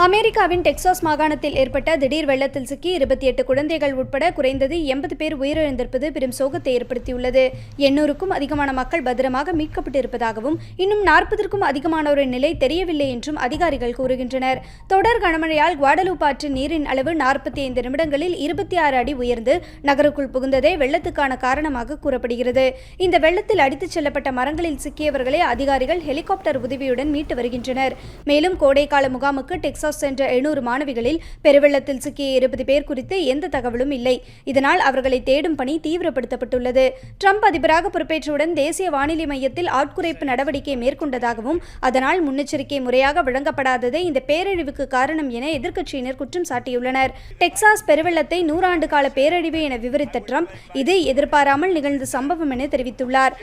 அமெரிக்காவின் டெக்சாஸ் மாகாணத்தில் ஏற்பட்ட திடீர் வெள்ளத்தில் சிக்கி 28 குழந்தைகள் உட்பட குறைந்தது 80 பேர் உயிரிழந்திருப்பது பெரும் சோகத்தை ஏற்படுத்தியுள்ளது. 800க்கும் அதிகமான மக்கள் பத்திரமாக மீட்கப்பட்டிருப்பதாகவும் இன்னும் 40க்கும் அதிகமானோரின் நிலை தெரியவில்லை என்றும் அதிகாரிகள் கூறுகின்றனர். தொடர் கனமழையால் குவாடலூப் ஆற்றின் நீரின் அளவு 45 நிமிடங்களில் 26 அடி உயர்ந்து நகருக்குள் புகுந்ததே வெள்ளத்துக்கான காரணமாக கூறப்படுகிறது. இந்த வெள்ளத்தில் அடித்துச் செல்லப்பட்ட மரங்களில் சிக்கியவர்களை அதிகாரிகள் ஹெலிகாப்டர் உதவியுடன் மீட்டு வருகின்றனர். மேலும் கோடைக்கால முகாமுக்கு டெக்சாஸ் சென்ற 700 மாணவிகளில் பெருவெள்ளத்தில் சிக்கிய 20 பேர் குறித்து எந்த தகவலும் இல்லை. இதனால் அவர்களை தேடும் பணி தீவிரப்படுத்தப்பட்டுள்ளது. ட்ரம்ப் அதிபராக பொறுப்பேற்றவுடன் தேசிய வானிலை மையத்தில் ஆட்குறைப்பு நடவடிக்கை மேற்கொண்டதாகவும் அதனால் முன்னெச்சரிக்கை முறையாக வழங்கப்படாததே இந்த பேரழிவுக்கு காரணம் என எதிர்க்கட்சியினர் குற்றம் சாட்டியுள்ளனர். டெக்சாஸ் பெருவெள்ளத்தை 100 ஆண்டு கால பேரழிவு என விவரித்த ட்ரம்ப் இது எதிர்பாராமல் நிகழ்ந்த சம்பவம் என தெரிவித்துள்ளார்.